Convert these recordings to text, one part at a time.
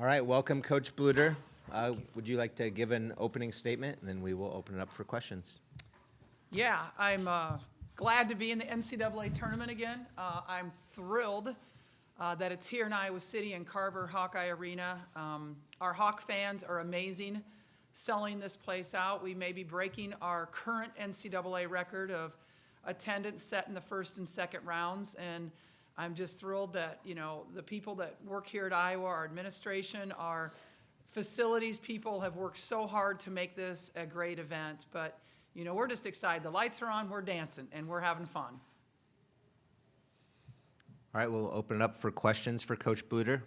All right, welcome, Coach Bluter. Would you like to give an opening statement, and then we will open it up for questions? Yeah, I'm glad to be in the NCAA Tournament again. I'm thrilled that it's here in Iowa City in Carver Hawkeye Arena. Our Hawk fans are amazing, selling this place out. We may be breaking our current NCAA record of attendance set in the first and second rounds, and I'm just thrilled that, the people that work here at Iowa, our administration, our facilities people have worked so hard to make this a great event. But, we're just excited. The lights are on, we're dancing, and we're having fun. All right, we'll open it up for questions for Coach Bluter.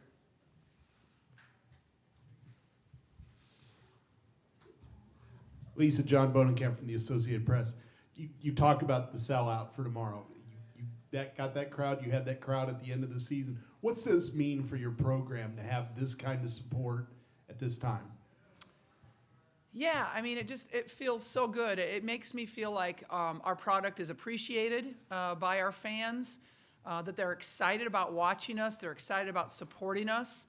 Lisa, John Bonenkamp from the Associated Press. You talk about the sellout for tomorrow. You got that crowd. You had that crowd at the end of the season. What's this mean for your program to have this kind of support at this time? Yeah, it feels so good. It makes me feel like our product is appreciated by our fans, that they're excited about watching us, they're excited about supporting us.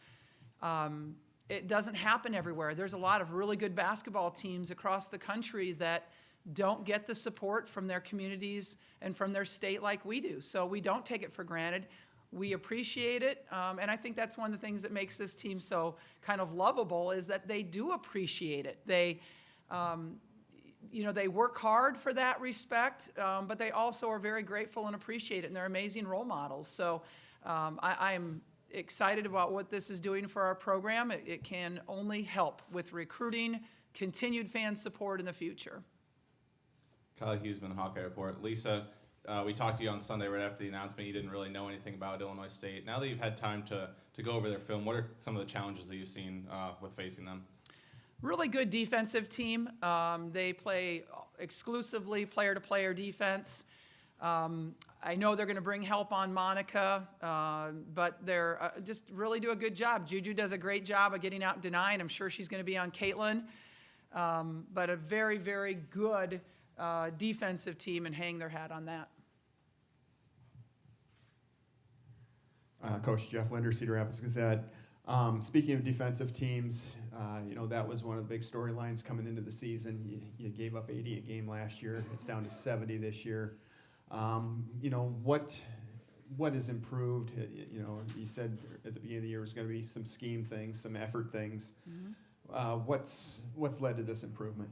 It doesn't happen everywhere. There's a lot of really good basketball teams across the country that don't get the support from their communities and from their state like we do. So we don't take it for granted. We appreciate it, and I think that's one of the things that makes this team so kind of lovable is that they do appreciate it. They, they work hard for that respect, but they also are very grateful and appreciate it, and they're amazing role models. So I'm excited about what this is doing for our program. It can only help with recruiting, continued fan support in the future. Kyle Huseman, Hawkeye Report. Lisa, we talked to you on Sunday right after the announcement. You didn't really know anything about Illinois State. Now that you've had time to go over their film, what are some of the challenges that you've seen with facing them? Really good defensive team. They play exclusively player-to-player defense. I know they're going to bring help on Monica, but they're just really do a good job. Juju does a great job of getting out and denying. I'm sure she's going to be on Caitlin. But a very, very good defensive team, and hang their hat on that. Coach Jeff Linder, Cedar Rapids Gazette. Speaking of defensive teams, that was one of the big storylines coming into the season. You gave up 80 a game last year. It's down to 70 this year. What has improved? You said at the beginning of the year was going to be some scheme things, some effort things. Mm-hmm. What's led to this improvement?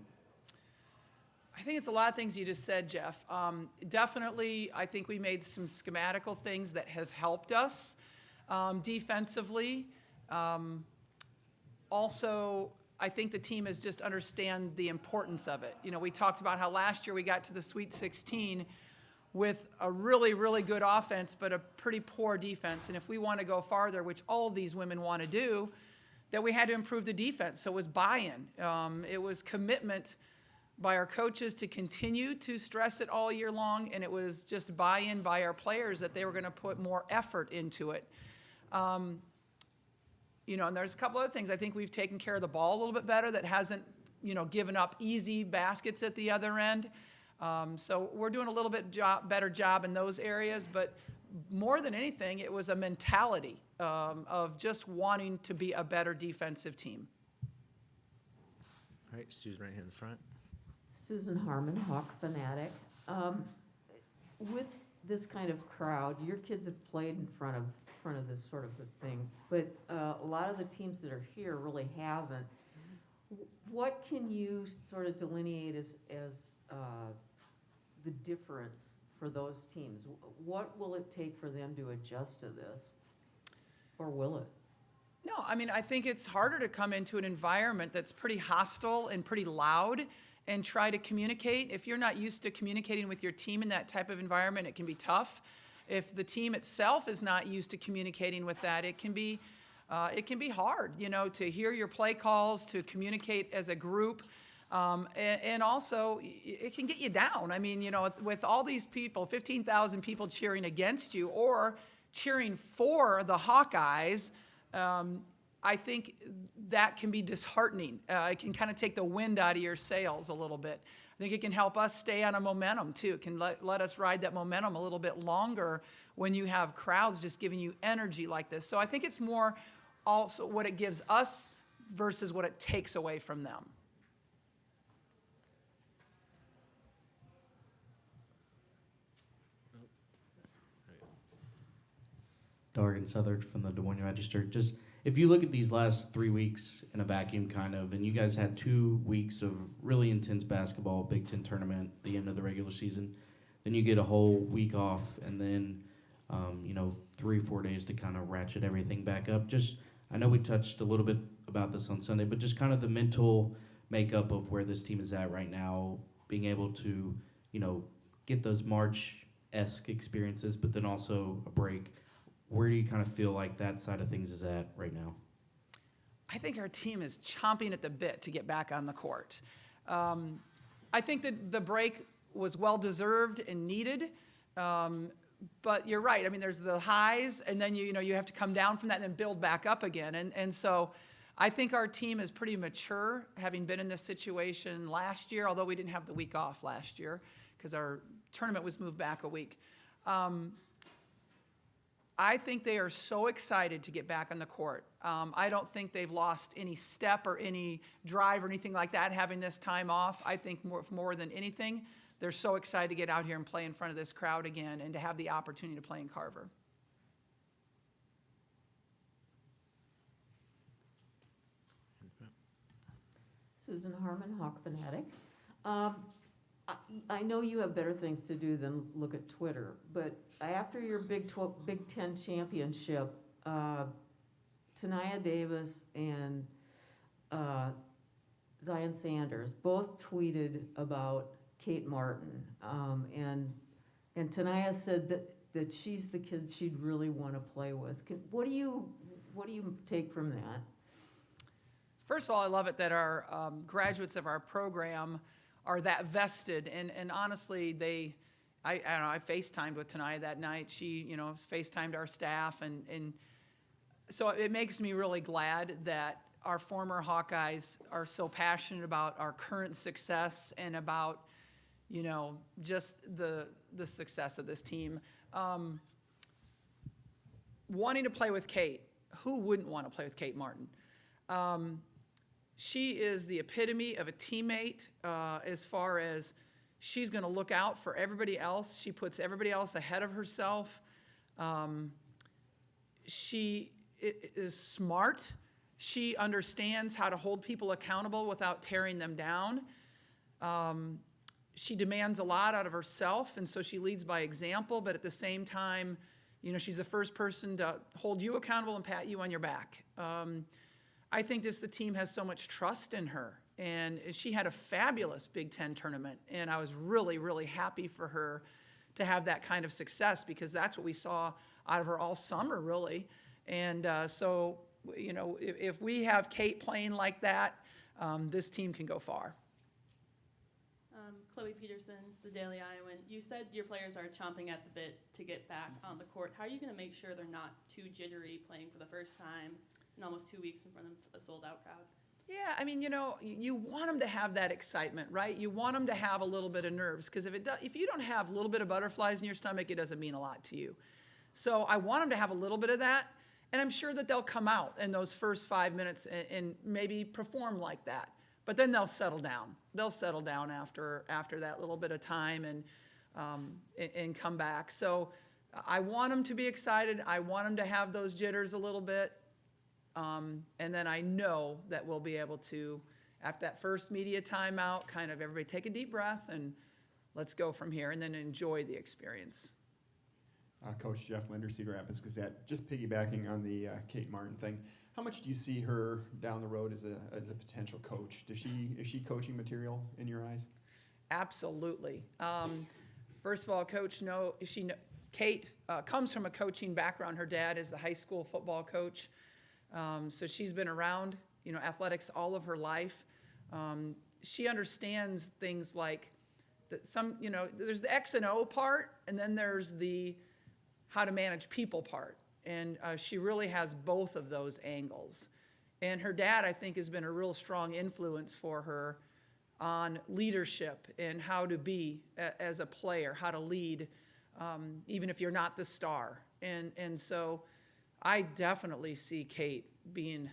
I think it's a lot of things you just said, Jeff. Definitely, I think we made some schematical things that have helped us defensively. Also, I think the team has just understand the importance of it. We talked about how last year we got to the Sweet 16 with a really, really good offense, but a pretty poor defense. And if we want to go farther, which all of these women want to do, that we had to improve the defense. So it was buy-in. It was commitment by our coaches to continue to stress it all year long, and it was just buy-in by our players that they were going to put more effort into it. And there's a couple other things. I think we've taken care of the ball a little bit better that hasn't, given up easy baskets at the other end. So we're doing a little bit better job in those areas, but more than anything, it was a mentality of just wanting to be a better defensive team. All right, Susan right here in the front. Susan Harmon, Hawk Fanatic. With this kind of crowd, your kids have played in front of this sort of a thing, but a lot of the teams that are here really haven't. What can you sort of delineate as the difference for those teams? What will it take for them to adjust to this, or will it? No, I think it's harder to come into an environment that's pretty hostile and pretty loud and try to communicate. If you're not used to communicating with your team in that type of environment, it can be tough. If the team itself is not used to communicating with that, it can be hard, to hear your play calls, to communicate as a group. And also, it can get you down. With all these people, 15,000 people cheering against you or cheering for the Hawkeyes, I think that can be disheartening. It can kind of take the wind out of your sails a little bit. I think it can help us stay on a momentum, too. It can let us ride that momentum a little bit longer when you have crowds just giving you energy like this. So I think it's more also what it gives us versus what it takes away from them. Dargan Southard from the Des Moines Register. Just if you look at these last 3 weeks in a vacuum, kind of, and you guys had 2 weeks of really intense basketball, Big Ten tournament, the end of the regular season, then you get a whole week off, and then 3-4 days to kind of ratchet everything back up. Just I know we touched a little bit about this on Sunday, but just kind of the mental makeup of where this team is at right now, being able to get those March-esque experiences, but then also a break. Where do you kind of feel like that side of things is at right now? I think our team is chomping at the bit to get back on the court. I think that the break was well-deserved and needed, but you're right. I mean, there's the highs, and then you have to come down from that and then build back up again. And so I think our team is pretty mature, having been in this situation last year, although we didn't have the week off last year because our tournament was moved back a week. I think they are so excited to get back on the court. I don't think they've lost any step or any drive or anything like that having this time off. I think more than anything, they're so excited to get out here and play in front of this crowd again and to have the opportunity to play in Carver. Susan Harmon, Hawk Fanatic. I know you have better things to do than look at Twitter, but after your Big Ten championship, Tania Davis and Zion Sanders both tweeted about Kate Martin, and Tania said that she's the kid she'd really want to play with. What do you take from that? First of all, I love it that our graduates of our program are that vested, and honestly, I don't know, I FaceTimed with Tania that night. She, FaceTimed our staff, and so it makes me really glad that our former Hawkeyes are so passionate about our current success and about, just the success of this team. Wanting to play with Kate, who wouldn't want to play with Kate Martin? She is the epitome of a teammate as far as she's going to look out for everybody else. She puts everybody else ahead of herself. She is smart. She understands how to hold people accountable without tearing them down. She demands a lot out of herself, and so she leads by example, but at the same time, she's the first person to hold you accountable and pat you on your back. I think the team has so much trust in her, and she had a fabulous Big Ten tournament, and I was really, really happy for her to have that kind of success because that's what we saw out of her all summer, really. And so, if we have Kate playing like that, this team can go far. Chloe Peterson, the Daily Iowan. You said your players are chomping at the bit to get back on the court. How are you going to make sure they're not too jittery playing for the first time in almost 2 weeks in front of a sold-out crowd? Yeah, I mean, you want them to have that excitement, right? You want them to have a little bit of nerves because if you don't have a little bit of butterflies in your stomach, it doesn't mean a lot to you. So I want them to have a little bit of that, and I'm sure that they'll come out in those first 5 minutes and maybe perform like that. But then they'll settle down. They'll settle down after that little bit of time and come back. So I want them to be excited. I want them to have those jitters a little bit. And then I know that we'll be able to, after that first media timeout, kind of everybody take a deep breath and let's go from here and then enjoy the experience. Coach Jeff Linder, Cedar Rapids Gazette. Just piggybacking on the Kate Martin thing, how much do you see her down the road as a potential coach? Is she coaching material in your eyes? Absolutely. First of all, Kate comes from a coaching background. Her dad is the high school football coach. So she's been around, athletics all of her life. She understands things like there's the X and O part, and then there's the how to manage people part. And she really has both of those angles. And her dad, I think, has been a real strong influence for her on leadership and how to be as a player, how to lead, even if you're not the star. And so I definitely see Kate being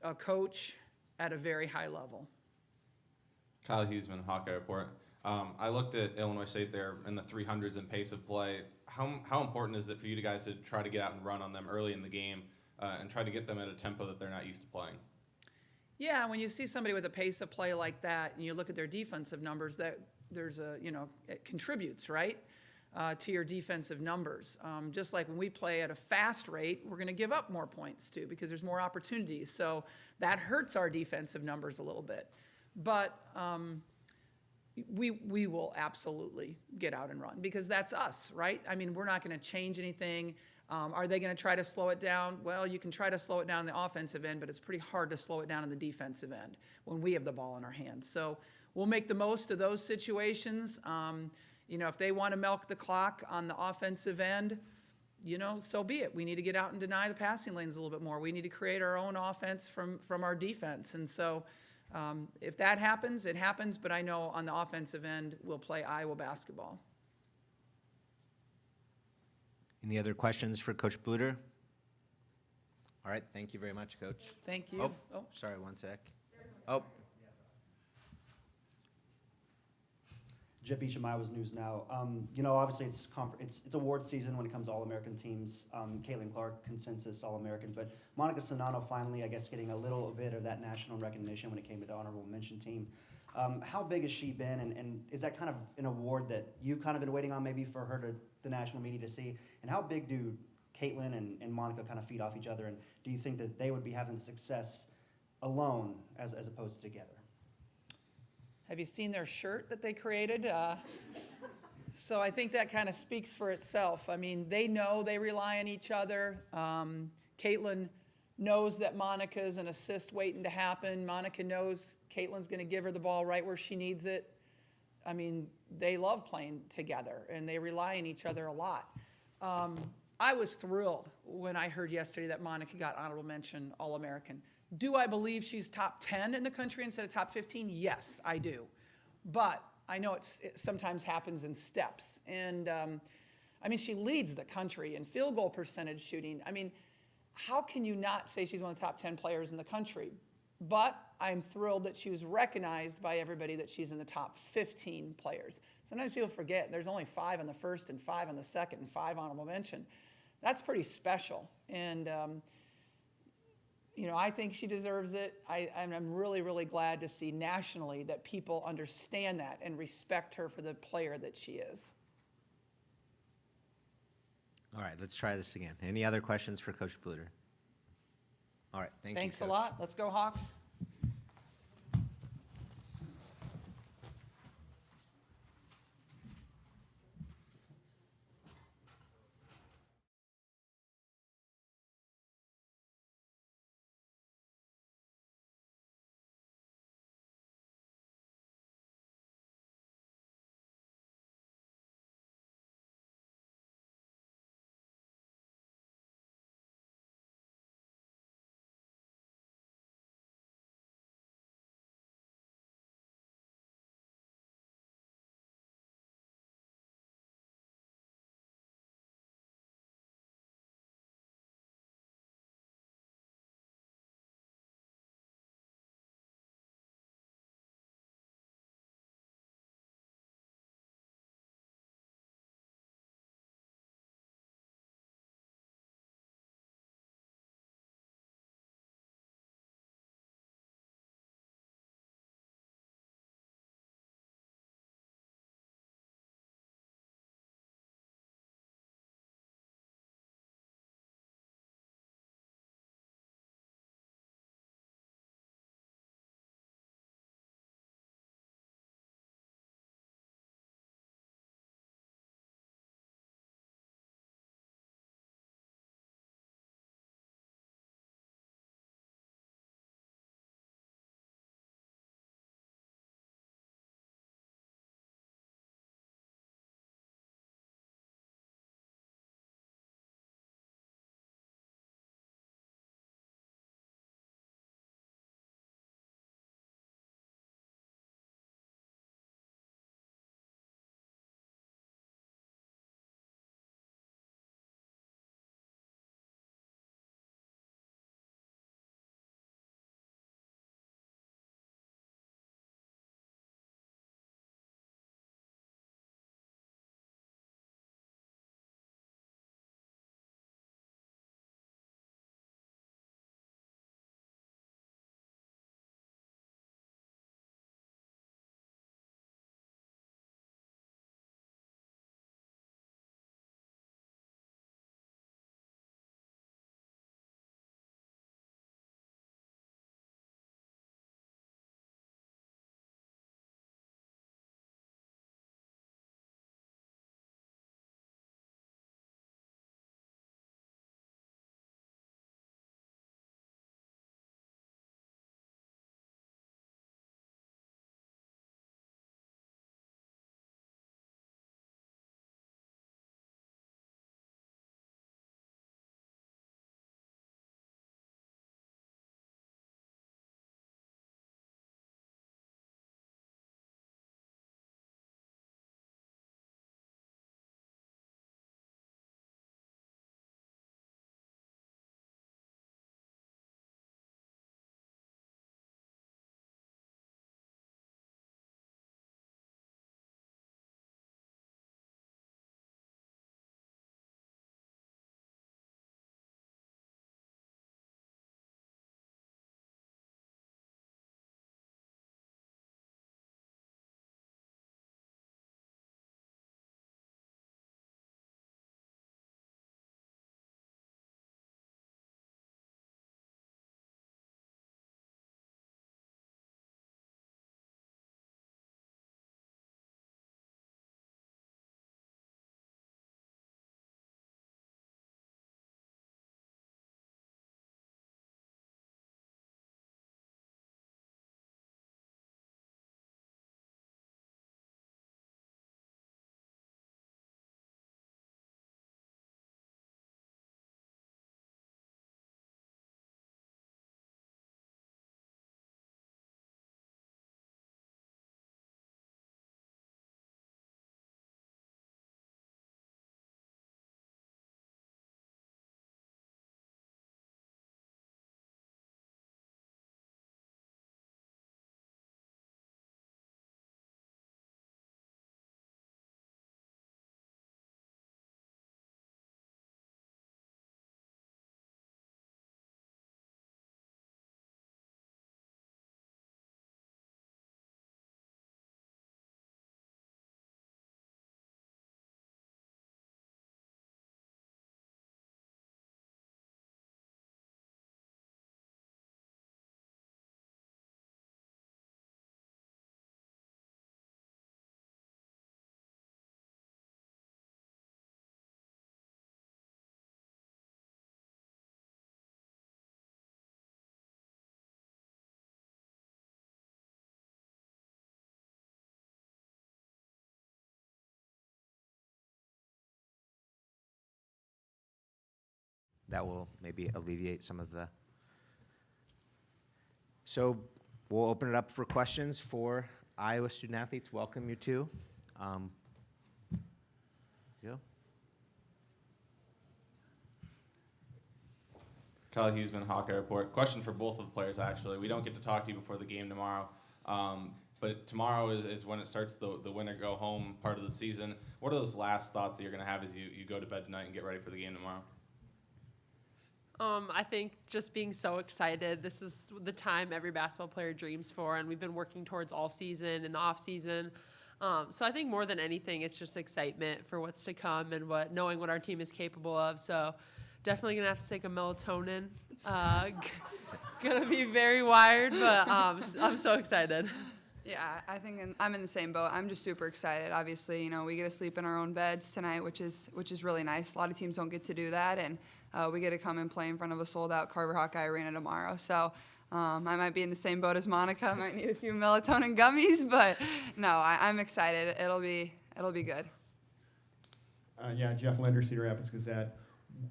a coach at a very high level. Kyle Huseman, Hawkeye Report. I looked at Illinois State there in the 300s in pace of play. How important is it for you guys to try to get out and run on them early in the game and try to get them at a tempo that they're not used to playing? Yeah, when you see somebody with a pace of play like that, and you look at their defensive numbers, that there's a, it contributes, right, to your defensive numbers. Just like when we play at a fast rate, we're going to give up more points too because there's more opportunities. So that hurts our defensive numbers a little bit. But we will absolutely get out and run because that's us, right? I mean, we're not going to change anything. Are they going to try to slow it down? Well, you can try to slow it down in the offensive end, but it's pretty hard to slow it down in the defensive end when we have the ball in our hands. So we'll make the most of those situations. If they want to milk the clock on the offensive end, so be it. We need to get out and deny the passing lanes a little bit more. We need to create our own offense from our defense. And so if that happens, it happens. But I know on the offensive end, we'll play Iowa basketball. Any other questions for Coach Bluter? All right, thank you very much, Coach. Thank you. Oh, sorry, one sec. Oh, Jeb Beecham, Iowa's News Now. Obviously it's award season when it comes to All-American teams. Caitlin Clark, consensus All-American, but Monica Sonano finally, I guess, getting a little bit of that national recognition when it came to the honorable mention team. How big has she been, and is that kind of an award that you've kind of been waiting on maybe for her to the national media to see? And how big do Caitlin and Monica kind of feed off each other, and do you think that they would be having success alone as opposed to together? Have you seen their shirt that they created? So I think that kind of speaks for itself. I mean, they know they rely on each other. Caitlin knows that Monica's an assist waiting to happen. Monica knows Caitlin's going to give her the ball right where she needs it. I mean, they love playing together, and they rely on each other a lot. I was thrilled when I heard yesterday that Monica got honorable mention All-American. Do I believe she's top 10 in the country instead of top 15? Yes, I do. But I know it sometimes happens in steps. And, she leads the country in field goal percentage shooting. I mean, how can you not say she's one of the top 10 players in the country? But I'm thrilled that she was recognized by everybody that she's in the top 15 players. Sometimes people forget there's only 5 on the first and 5 on the second and 5 honorable mention. That's pretty special. And, I think she deserves it. I'm really, really glad to see nationally that people understand that and respect her for the player that she is. all right, let's try this again. Any other questions for Coach Bluter? All right, thank you, Thanks a Coach. lot. Let's go Hawks. that will maybe alleviate some of the. So we'll open it up for questions for Iowa student athletes. Welcome you two. Yeah. Kyle Huseman, Hawkeye Report. Question for both of the players, actually. We don't get to talk to you before the game tomorrow, but tomorrow is when it starts the win or go home part of the season. What are those last thoughts that you're going to have as you go to bed tonight and get ready for the game tomorrow? I think just being so excited. This is the time every basketball player dreams for, and we've been working towards all season and the off season. So I think more than anything, it's just excitement for what's to come and knowing what our team is capable of. So definitely gonna have to take a melatonin. Gonna be very wired, but I'm so excited. Yeah, I think I'm in the same boat. I'm just super excited. Obviously, you know, we get to sleep in our own beds tonight, which is really nice. A lot of teams don't get to do that, and we get to come and play in front of a sold-out Carver Hawkeye Arena tomorrow. So I might be in the same boat as Monica. I might need a few melatonin gummies, but no, I'm excited. It'll be good. Yeah, Jeff Linder, Cedar Rapids Gazette.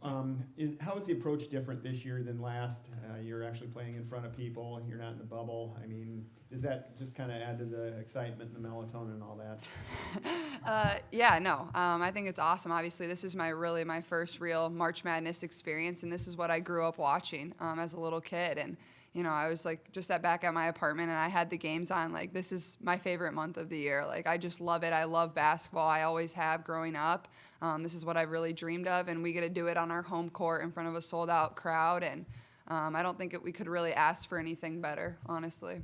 How is the approach different this year than last? You're actually playing in front of people. You're not in the bubble. I mean, does that just kind of add to the excitement and the melatonin and all that? Yeah, no, I think it's awesome. Obviously, this is my first real March Madness experience, and this is what I grew up watching as a little kid. And you know, I was like just back at my apartment, and I had the games on. Like, this is my favorite month of the year. Like, I just love it. I love basketball. I always have growing up. This is what I really dreamed of, and we get to do it on our home court in front of a sold-out crowd. And I don't think we could really ask for anything better, honestly.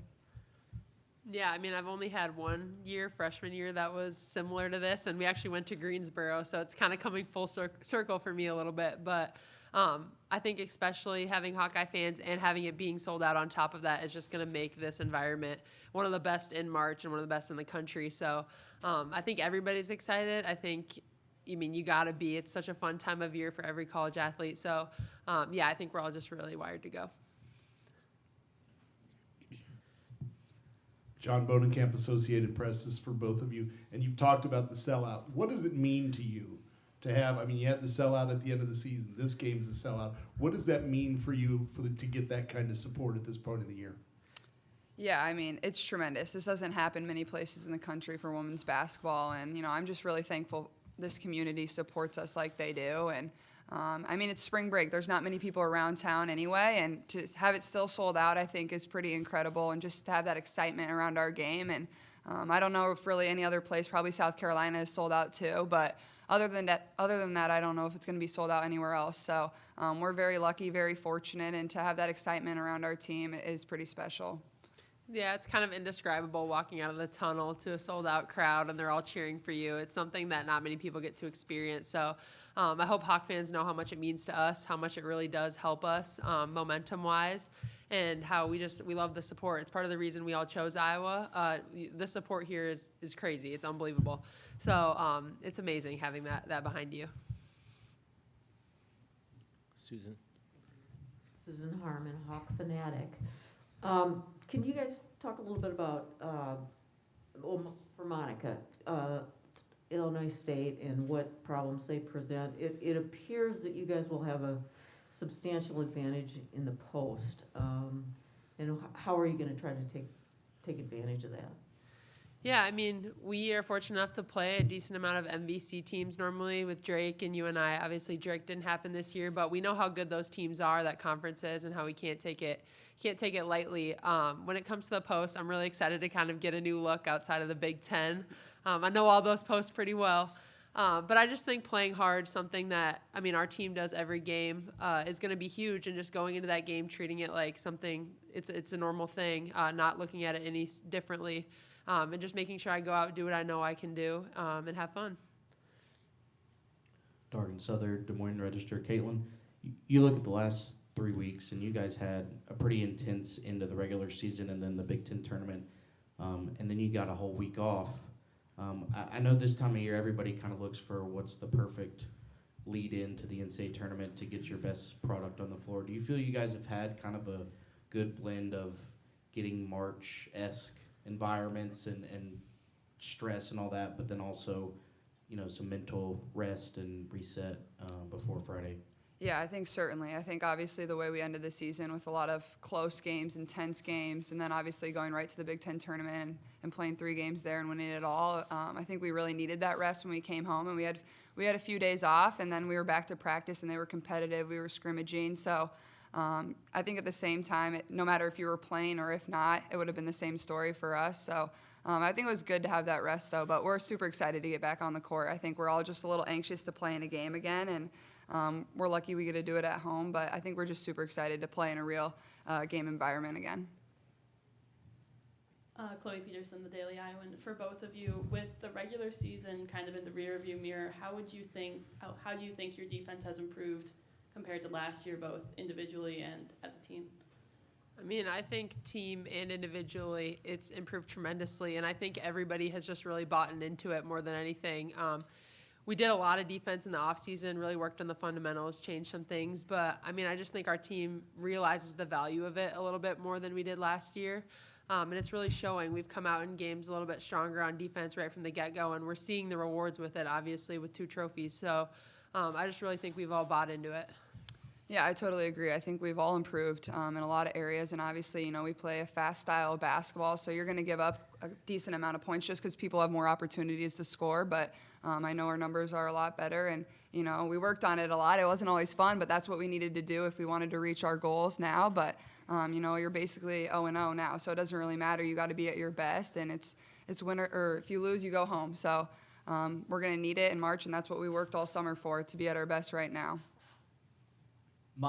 Yeah, I mean, I've only had 1 year, freshman year, that was similar to this, and we actually went to Greensboro, so it's kind of coming full circle for me a little bit. But I think especially having Hawkeye fans and having it being sold out on top of that is just going to make this environment one of the best in March and one of the best in the country. So I think everybody's excited. I think, you got to be. It's such a fun time of year for every college athlete. So, yeah, I think we're all just really wired to go. John Bonenkamp, Associated Press, this is for both of you, and you've talked about the sellout. What does it mean to you to have, you had the sellout at the end of the season. This game's the sellout. What does that mean for you to get that kind of support at this point of the year? Yeah, I mean, it's tremendous. This doesn't happen many places in the country for women's basketball, and, I'm just really thankful this community supports us like they do. And, it's spring break. There's not many people around town anyway, and to have it still sold out, I think, is pretty incredible, and just to have that excitement around our game. And I don't know if really any other place, probably South Carolina, is sold out too, but other than that, I don't know if it's going to be sold out anywhere else. So we're very lucky, very fortunate, and to have that excitement around our team is pretty special. Yeah, it's kind of indescribable walking out of the tunnel to a sold-out crowd, and they're all cheering for you. It's something that not many people get to experience. So I hope Hawk fans know how much it means to us, how much it really does help us momentum-wise, and how we love the support. It's part of the reason we all chose Iowa. The support here is crazy. It's unbelievable. So it's amazing having that behind you. Susan Harmon, Hawk fanatic. Can you guys talk a little bit about, for Monica, Illinois State and what problems they present? It appears that you guys will have a substantial advantage in the post. And how are you going to try to take advantage of that? Yeah, we are fortunate enough to play a decent amount of MVC teams normally with Drake and UNI. Obviously, Drake didn't happen this year, but we know how good those teams are, that conference is, and how we can't take it lightly. When it comes to the post, I'm really excited to kind of get a new look outside of the Big Ten. I know all those posts pretty well. But I just think playing hard, something that, our team does every game, is going to be huge, and just going into that game, treating it like something, it's a normal thing, not looking at it any differently. And just making sure I go out and do what I know I can do, and have fun. Dargan Southern, Des Moines Register. Caitlin, you look at the last 3 weeks, and you guys had a pretty intense end of the regular season and then the Big Ten tournament, and then you got a whole week off. I know this time of year everybody kind of looks for what's the perfect lead into the NCAA tournament to get your best product on the floor. Do you feel you guys have had kind of a good blend of getting March-esque environments and stress and all that, but then also, some mental rest and reset before Friday? Yeah, I think certainly. I think obviously the way we ended the season with a lot of close games, intense games, and then obviously going right to the Big Ten tournament and playing 3 games there and winning it all. I think we really needed that rest when we came home, and we had a few days off, and then we were back to practice, and they were competitive. We were scrimmaging, so I think at the same time, no matter if you were playing or if not, it would have been the same story for us. So I think it was good to have that rest, though. But we're super excited to get back on the court. I think we're all just a little anxious to play in a game again, and we're lucky we get to do it at home. But I think we're just super excited to play in a real game environment again. Chloe Peterson, the Daily Iowan. For both of you, with the regular season kind of in the rearview mirror, how do you think your defense has improved compared to last year, both individually and as a team? I mean, I think team and individually, it's improved tremendously, and I think everybody has just really bought into it more than anything. We did a lot of defense in the offseason, really worked on the fundamentals, changed some things, but I mean, I just think our team realizes the value of it a little bit more than we did last year, and it's really showing. We've come out in games a little bit stronger on defense right from the get-go, and we're seeing the rewards with it, obviously, with 2 trophies. So I just really think we've all bought into it. Yeah, I totally agree. I think we've all improved in a lot of areas, and obviously, we play a fast style of basketball, so you're going to give up a decent amount of points just because people have more opportunities to score, but I know our numbers are a lot better, and, we worked on it a lot. It wasn't always fun, but that's what we needed to do if we wanted to reach our goals now, but, you're basically 0-0 now, so it doesn't really matter. You got to be at your best, and it's winner, or if you lose, you go home, so we're going to need it in March, and that's what we worked all summer for, to be at our best right now. Bo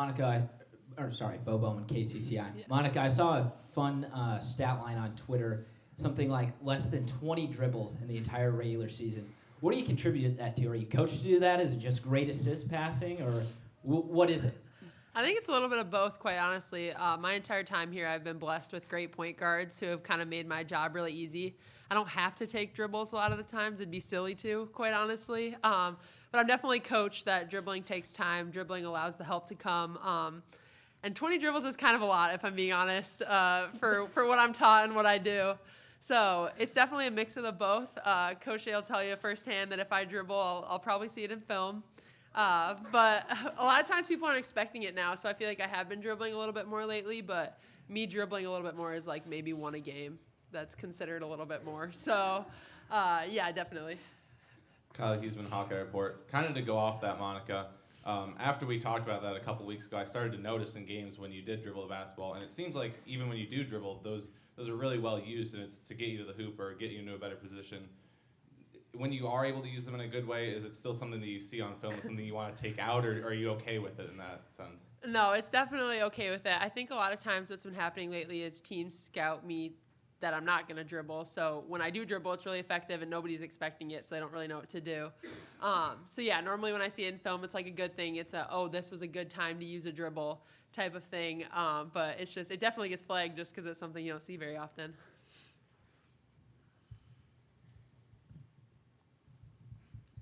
Bowman, KCCI. Yes. Monica, I saw a fun stat line on Twitter, something like less than 20 dribbles in the entire regular season. What do you contribute that to? Are you coached to do that? Is it just great assist passing, or what is it? I think it's a little bit of both, quite honestly. My entire time here, I've been blessed with great point guards who have kind of made my job really easy. I don't have to take dribbles a lot of the times. It'd be silly to, quite honestly. But I'm definitely coached that dribbling takes time. Dribbling allows the help to come. And 20 dribbles is kind of a lot, if I'm being honest, for what I'm taught and what I do. So it's definitely a mix of the both. Coach A will tell you firsthand that if I dribble, I'll probably see it in film. But a lot of times people aren't expecting it now, so I feel like I have been dribbling a little bit more lately, but me dribbling a little bit more is like maybe 1 a game. That's considered a little bit more. So, yeah, definitely. Kyle Huseman, Hawkeye Report. Kind of to go off that, Monica, after we talked about that a couple weeks ago, I started to notice in games when you did dribble the basketball, and it seems like even when you do dribble, those are really well used, and it's to get you to the hoop or get you into a better position. When you are able to use them in a good way, is it still something that you see on film, something you want to take out, or are you okay with it in that sense? No, it's definitely okay with it. I think a lot of times what's been happening lately is teams scout me that I'm not going to dribble. So when I do dribble, it's really effective and nobody's expecting it, so they don't really know what to do. So yeah, normally when I see it in film, it's like a good thing. It's this was a good time to use a dribble type of thing. But it definitely gets flagged just because it's something you don't see very often.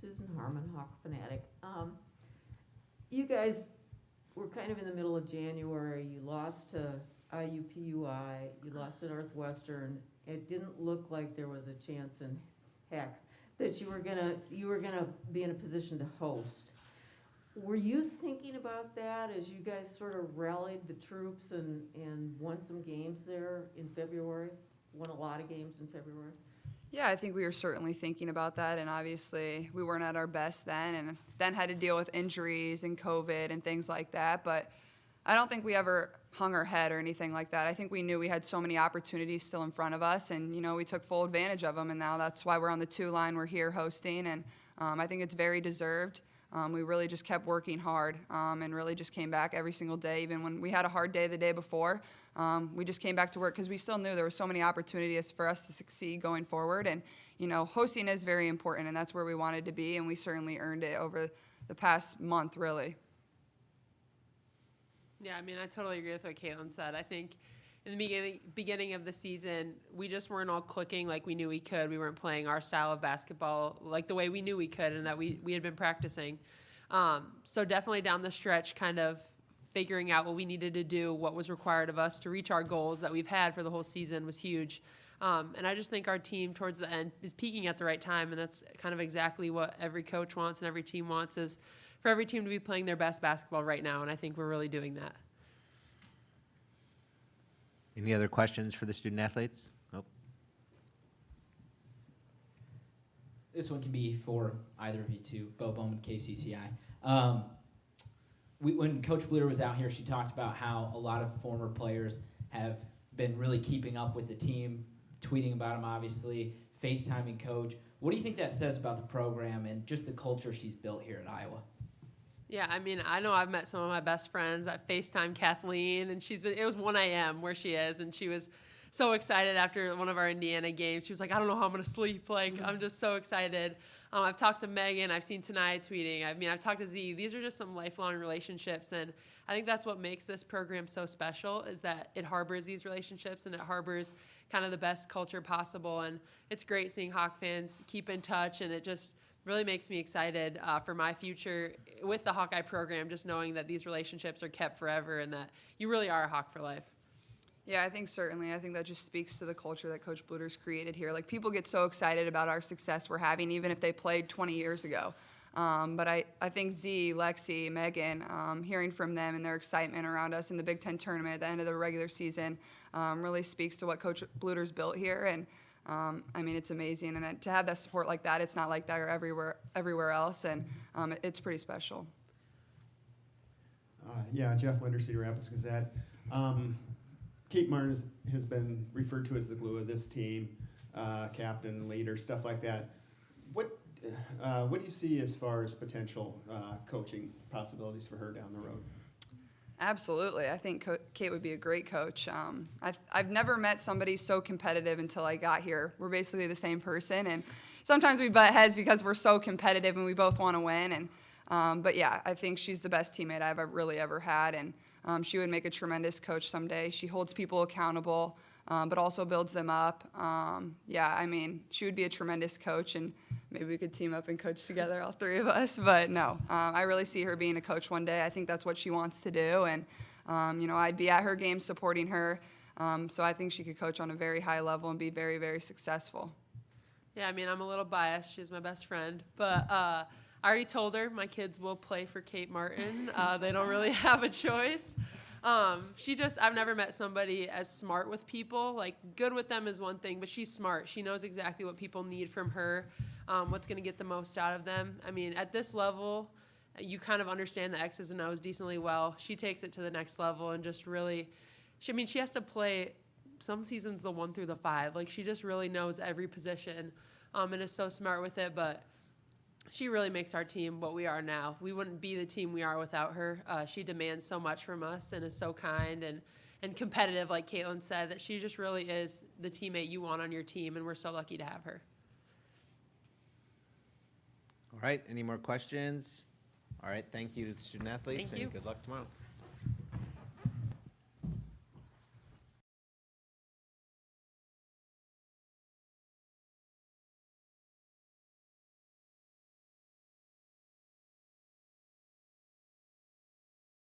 Susan Harmon, Hawk Fanatic. You guys were kind of in the middle of January. You lost to IUPUI. You lost to Northwestern. It didn't look like there was a chance in heck that you were gonna be in a position to host. Were you thinking about that as you guys sort of rallied the troops and won some games there in February? Won a lot of games in February? Yeah, I think we were certainly thinking about that, and obviously we weren't at our best then, and then had to deal with injuries and COVID and things like that, but I don't think we ever hung our head or anything like that. I think we knew we had so many opportunities still in front of us, and we took full advantage of them, and now that's why we're on the 2 line, we're here hosting, and I think it's very deserved. We really just kept working hard and really just came back every single day. Even when we had a hard day the day before, we just came back to work because we still knew there were so many opportunities for us to succeed going forward. And, hosting is very important, and that's where we wanted to be, and we certainly earned it over the past month, really. Yeah, I mean, I totally agree with what Caitlin said. I think in the beginning of the season, we just weren't all clicking like we knew we could. We weren't playing our style of basketball like the way we knew we could and that we had been practicing. So definitely down the stretch, kind of figuring out what we needed to do, what was required of us to reach our goals that we've had for the whole season was huge. And I just think our team towards the end is peaking at the right time, and that's kind of exactly what every coach wants and every team wants is for every team to be playing their best basketball right now, and I think we're really doing that. Any other questions for the student athletes? Nope. This one can be for either of you two, Bo Bowman, KCCI. When Coach Bluter was out here, she talked about how a lot of former players have been really keeping up with the team, tweeting about them, obviously, FaceTiming Coach. What do you think that says about the program and just the culture she's built here at Iowa? Yeah, I mean, I know I've met some of my best friends. I FaceTime Kathleen, and it was 1 a.m. where she is, and she was so excited after one of our Indiana games. She was like, I don't know how I'm going to sleep. Like, I'm just so excited. I've talked to Megan. I've seen Tanai tweeting. I've talked to Z. These are just some lifelong relationships, and I think that's what makes this program so special is that it harbors these relationships and it harbors kind of the best culture possible. And it's great seeing Hawk fans keep in touch, and it just really makes me excited for my future with the Hawkeye program, just knowing that these relationships are kept forever and that you really are a Hawk for life. Yeah, I think certainly. I think that just speaks to the culture that Coach Bluter's created here. Like, people get so excited about our success we're having, even if they played 20 years ago. But I think Z, Lexi, Megan, hearing from them and their excitement around us in the Big Ten tournament at the end of the regular season really speaks to what Coach Bluter's built here. And, I mean, it's amazing. And to have that support like that, it's not like that everywhere else. And it's pretty special. Yeah, Jeff Linder, Cedar Rapids Gazette. Kate Martin has been referred to as the glue of this team, captain, leader, stuff like that. What do you see as far as potential coaching possibilities for her down the road? Absolutely. I think Kate would be a great coach. I've never met somebody so competitive until I got here. We're basically the same person, and sometimes we butt heads because we're so competitive and we both want to win. But yeah, I think she's the best teammate I've really ever had, and she would make a tremendous coach someday. She holds people accountable, but also builds them up. Yeah, I mean, she would be a tremendous coach, and maybe we could team up and coach together, all three of us. But no, I really see her being a coach one day. I think that's what she wants to do, and I'd be at her game supporting her. So I think she could coach on a very high level and be very, very successful. Yeah, I mean, I'm a little biased. She's my best friend. But I already told her my kids will play for Kate Martin. They don't really have a choice. I've never met somebody as smart with people. Like, good with them is one thing, but she's smart. She knows exactly what people need from her, what's going to get the most out of them. I mean, at this level, you kind of understand the X's and O's decently well. She takes it to the next level and just really, she has to play some seasons the 1 through the 5. Like, she just really knows every position and is so smart with it, but she really makes our team what we are now. We wouldn't be the team we are without her. She demands so much from us and is so kind and competitive, like Caitlin said, that she just really is the teammate you want on your team, and we're so lucky to have her. All right, any more questions? All right, thank you to the student athletes. Thank you. And good luck tomorrow.